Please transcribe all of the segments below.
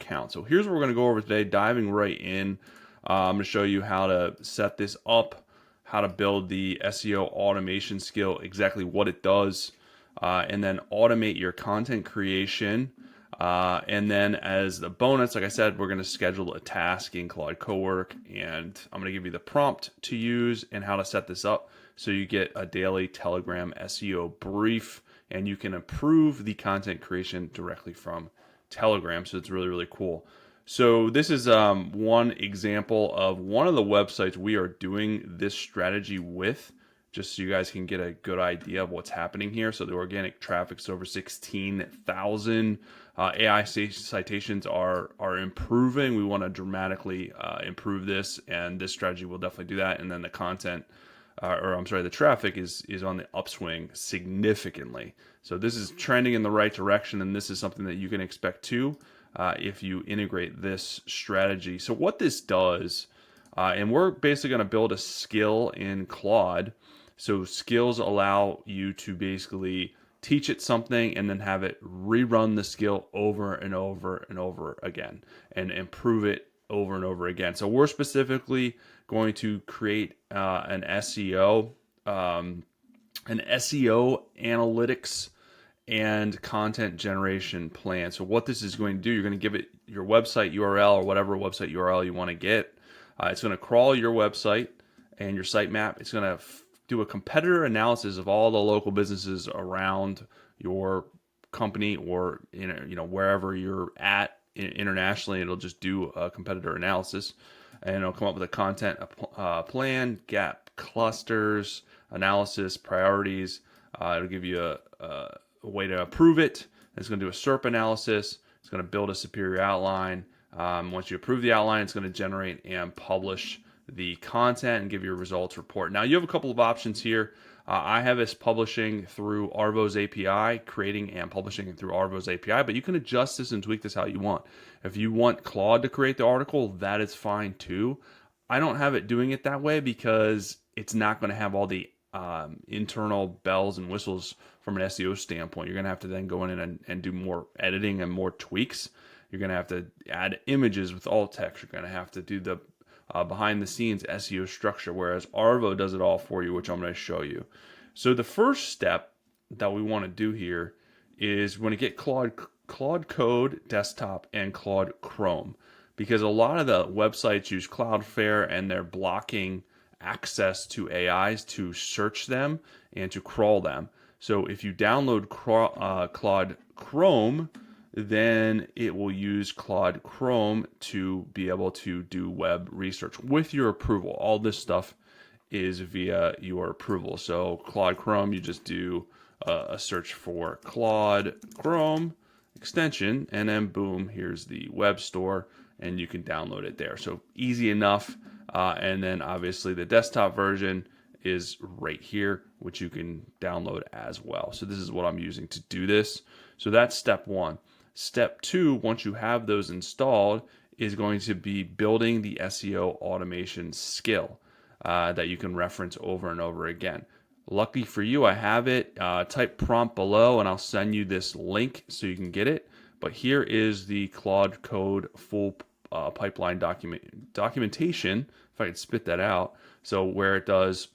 account. So here's what we're going to go over today, diving right in. I'm going to show you how to set this up, how to build the SEO automation skill, exactly what it does, and then automate your content creation. And then as the bonus, like I said, we're going to schedule a task in Claude Co-Work, and I'm going to give you the prompt to use and how to set this up so you get a daily Telegram SEO brief and you can improve the content creation directly from Telegram. So it's really, really cool. So this is one example of one of the websites we are doing this strategy with, just so you guys can get a good idea of what's happening here. So the organic traffic's over 16,000. AI citations are improving. We want to dramatically improve this, and this strategy will definitely do that. And then the content, the traffic is on the upswing significantly. So this is trending in the right direction, and this is something that you can expect too if you integrate this strategy. So what this does, and we're basically going to build a skill in Claude. So skills allow you to basically teach it something and then have it rerun the skill over and over and over again and improve it over and over again. So we're specifically going to create an SEO analytics and content generation plan. So what this is going to do, you're going to give it your website URL or whatever website URL you want to get. It's going to crawl your website and your sitemap. It's going to do a competitor analysis of all the local businesses around your company or wherever you're at internationally. It'll just do a competitor analysis, and it'll come up with a content plan, gap clusters, analysis, priorities. It'll give you a way to approve it. It's going to do a SERP analysis. It's going to build a superior outline. Once you approve the outline, it's going to generate and publish the content and give you a results report. Now you have a couple of options here. I have this publishing through Arvow's API, creating and publishing through Arvow's API, but you can adjust this and tweak this how you want. If you want Claude to create the article, that is fine too. I don't have it doing it that way because it's not going to have all the internal bells and whistles from an SEO standpoint. You're going to have to then go in and do more editing and more tweaks. You're going to have to add images with alt text. You're going to have to do the behind the scenes SEO structure, whereas Arvow does it all for you, which I'm going to show you. So the first step that we want to do here is we want to get Claude Code Desktop and Claude Chrome, because a lot of the websites use Cloudflare and they're blocking access to AIs to search them and to crawl them. So if you download Claude Chrome, then it will use Claude Chrome to be able to do web research with your approval. All this stuff is via your approval. So Claude Chrome, you just do a search for Claude Chrome extension, and then boom, here's the web store, and you can download it there. So easy enough. And then obviously the desktop version is right here, which you can download as well. So this is what I'm using to do this. So that's step one. Step two, once you have those installed, is going to be building the SEO automation skill that you can reference over and over again. Lucky for you, I have it. Type prompt below and I'll send you this link so you can get it. But here is the Claude Code full pipeline documentation, if I could spit that out. So where it does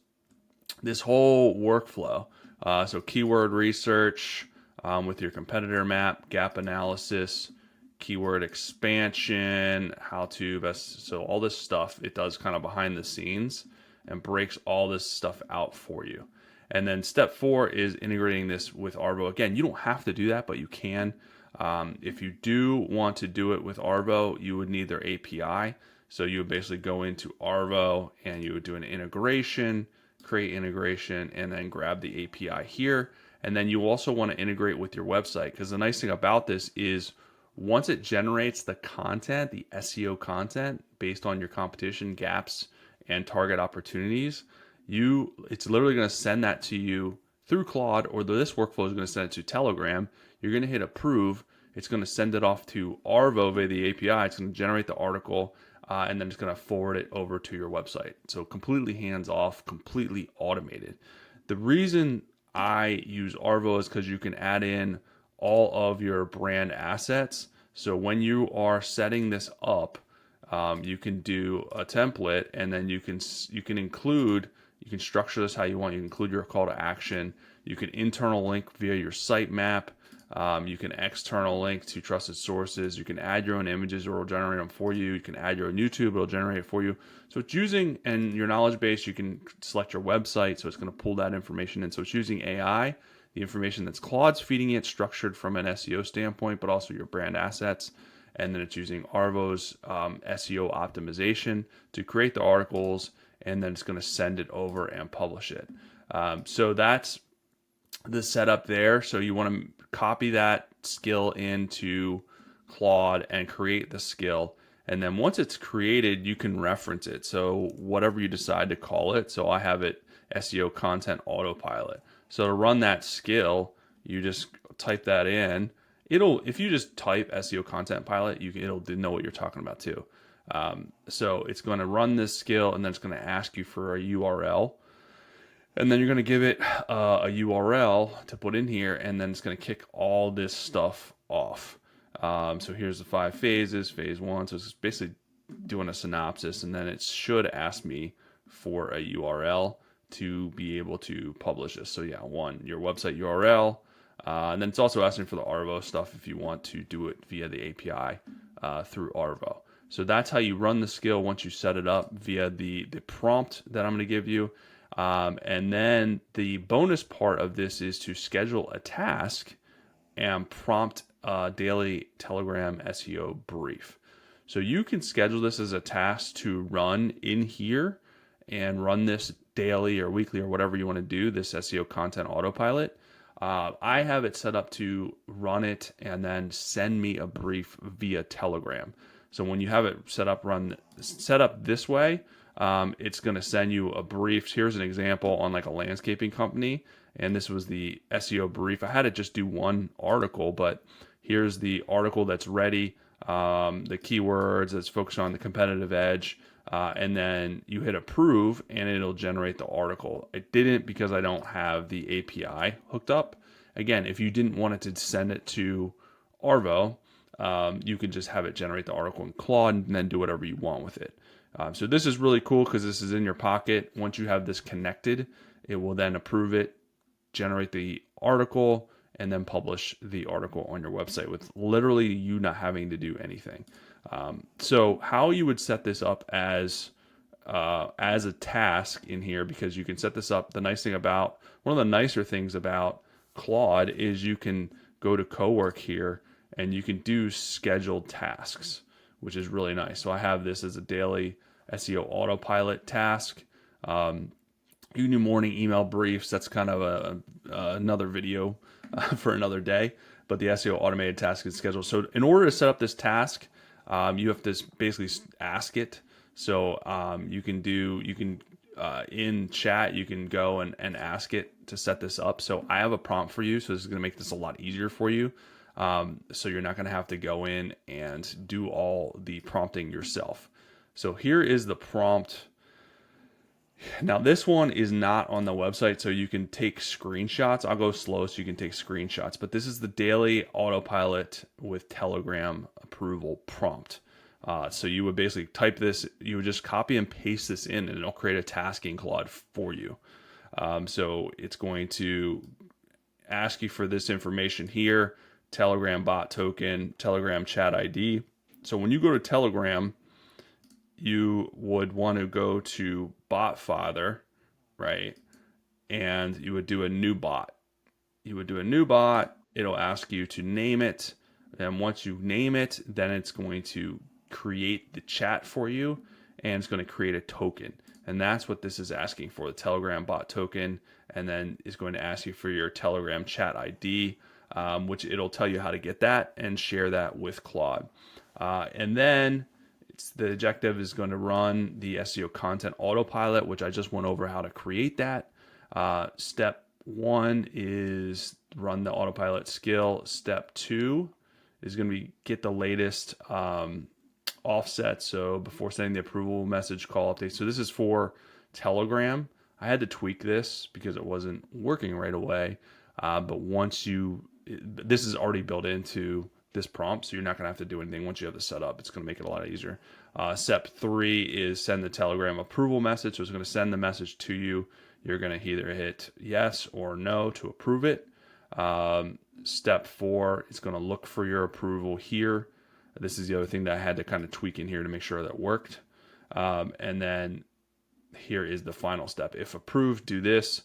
this whole workflow. So keyword research, with your competitor map, gap analysis, keyword expansion, how to best, so all this stuff it does kind of behind the scenes and breaks all this stuff out for you. And then step four is integrating this with Arvow. Again, you don't have to do that, but you can. If you do want to do it with Arvow, you would need their API. So you would basically go into Arvow and you would do an integration, create integration, and then grab the API here. And then you also want to integrate with your website, because the nice thing about this is once it generates the content, the SEO content based on your competition, gaps, and target opportunities, it's literally going to send that to you through Claude, or this workflow is going to send it to Telegram. You're going to hit approve. It's going to send it off to Arvow via the API. It's going to generate the article, and then it's going to forward it over to your website. So completely hands off, completely automated. The reason I use Arvow is because you can add in all of your brand assets. So when you are setting this up, you can do a template, and then you can include, you can structure this how you want. You can include your call to action. You can internal link via your sitemap. You can external link to trusted sources. You can add your own images, or it'll generate them for you. You can add your own YouTube, it'll generate it for you. So it's using, and your knowledge base, you can select your website, so it's going to pull that information in. So it's using AI, the information that's Claude's feeding it, structured from an SEO standpoint, but also your brand assets. And then it's using Arvow's SEO optimization to create the articles, and then it's going to send it over and publish it. So that's the setup there. So you want to copy that skill into Claude and create the skill. And then once it's created, you can reference it. So whatever you decide to call it. So I have it SEO content autopilot. So to run that skill, you just type that in. If you just type SEO content pilot, it'll know what you're talking about too. So it's going to run this skill, and then it's going to ask you for a URL. And then you're going to give it a URL to put in here, and then it's going to kick all this stuff off. So here's the 5 phases. Phase 1, so it's basically doing a synopsis, and then it should ask me for a URL to be able to publish this. So yeah, 1, your website URL, and then it's also asking for the Arvow stuff if you want to do it via the API through Arvow. So that's how you run the skill once you set it up via the prompt that I'm going to give you. And then the bonus part of this is to schedule a task and prompt a daily Telegram SEO brief. So you can schedule this as a task to run in here and run this daily or weekly or whatever you want to do, this SEO content autopilot. I have it set up to run it and then send me a brief via Telegram. So when you have it set up this way, it's going to send you a brief. Here's an example on like a landscaping company, and this was the SEO brief. I had it just do one article, but here's the article that's ready, the keywords that's focused on the competitive edge, and then you hit approve, and it'll generate the article. It didn't because I don't have the API hooked up. Again, if you didn't want it to send it to Arvow, you can just have it generate the article in Claude and then do whatever you want with it. So this is really cool because this is in your pocket. Once you have this connected, it will then approve it, generate the article, and then publish the article on your website with literally you not having to do anything. So how you would set this up as a task in here, because you can set this up. One of the nicer things about Claude is you can go to Co-Work here and you can do scheduled tasks, which is really nice. So I have this as a daily SEO autopilot task. You can do morning email briefs. That's kind of another video for another day. But the SEO automated task is scheduled. So in order to set up this task, you have to basically ask it. So in chat, you can go and ask it to set this up. So I have a prompt for you. So this is going to make this a lot easier for you. So you're not going to have to go in and do all the prompting yourself. So here is the prompt. Now this one is not on the website, so you can take screenshots. I'll go slow so you can take screenshots, but this is the daily autopilot with Telegram approval prompt. So you would basically type this, you would just copy and paste this in, and it'll create a task in Claude for you. So it's going to ask you for this information here: Telegram bot token, Telegram chat ID. So when you go to Telegram, you would want to go to bot father, right? And you would do a new bot. It'll ask you to name it. And once you name it, then it's going to create the chat for you, and it's going to create a token. And that's what this is asking for, the Telegram bot token. And then it's going to ask you for your Telegram chat ID, which it'll tell you how to get that and share that with Claude. And then the objective is going to run the SEO content autopilot, which I just went over how to create that. Step 1 is run the autopilot skill. Step 2 is going to be get the latest offset. So before sending the approval message call update. So this is for Telegram. I had to tweak this because it wasn't working right away. But this is already built into this prompt, so you're not going to have to do anything once you have this set up. It's going to make it a lot easier. Step 3 is send the Telegram approval message. So it's going to send the message to you. You're going to either hit yes or no to approve it. Step 4, it's going to look for your approval here. This is the other thing that I had to kind of tweak in here to make sure that worked. And then here is the final step. If approved, do this.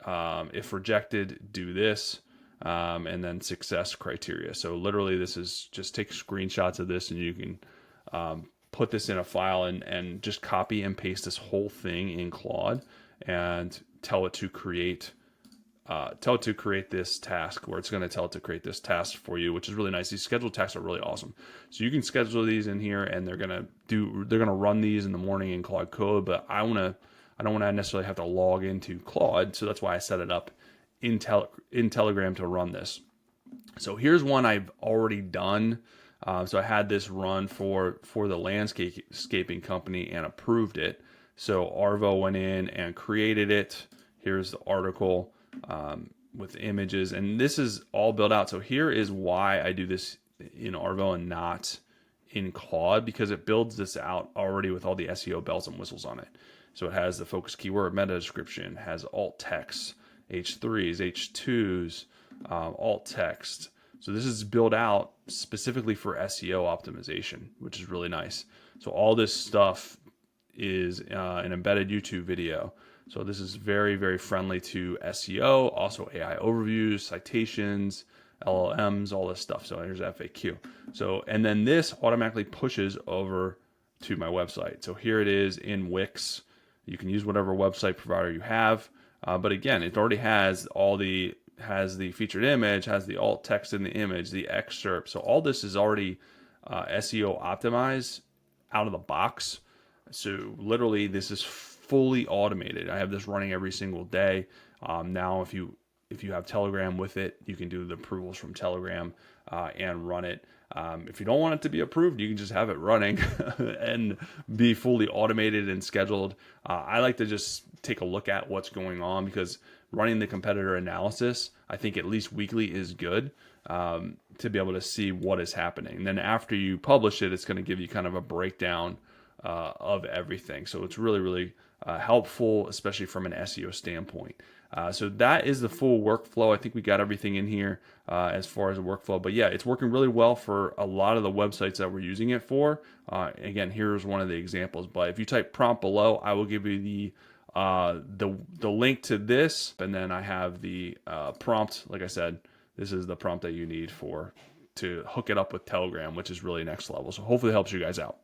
If rejected, do this. And then success criteria. So literally this is just take screenshots of this, and you can put this in a file and just copy and paste this whole thing in Claude and tell it to create this task, where it's going to tell it to create this task for you, which is really nice. These scheduled tasks are really awesome. So you can schedule these in here, and they're going to run these in the morning in Claude Code, but I don't want to necessarily have to log into Claude. So that's why I set it up in Telegram to run this. So here's one I've already done. So I had this run for the landscaping company and approved it. So Arvow went in and created it. Here's the article with images, and this is all built out. So here is why I do this in Arvow and not in Claude, because it builds this out already with all the SEO bells and whistles on it. So it has the focus keyword, meta description, has alt text, H3s, H2s, alt text. So this is built out specifically for SEO optimization, which is really nice. So all this stuff is an embedded YouTube video. So this is very, very friendly to SEO, also AI overviews, citations, LLMs, all this stuff. So here's FAQ. So, and then this automatically pushes over to my website. So here it is in Wix. You can use whatever website provider you have. But again, it already has has the featured image, has the alt text in the image, the excerpt. So all this is already SEO optimized out of the box. So literally this is fully automated. I have this running every single day. Now, if you have Telegram with it, you can do the approvals from Telegram and run it. If you don't want it to be approved, you can just have it running and be fully automated and scheduled. I like to just take a look at what's going on, because running the competitor analysis, I think at least weekly is good to be able to see what is happening. And then after you publish it, it's going to give you kind of a breakdown of everything. So it's really, really helpful, especially from an SEO standpoint. So that is the full workflow. I think we got everything in here as far as a workflow. But yeah, it's working really well for a lot of the websites that we're using it for. Again, here's one of the examples. But if you type prompt below, I will give you the link to this, and then I have the prompt. Like I said, this is the prompt that you need to hook it up with Telegram, which is really next level. So hopefully it helps you guys out.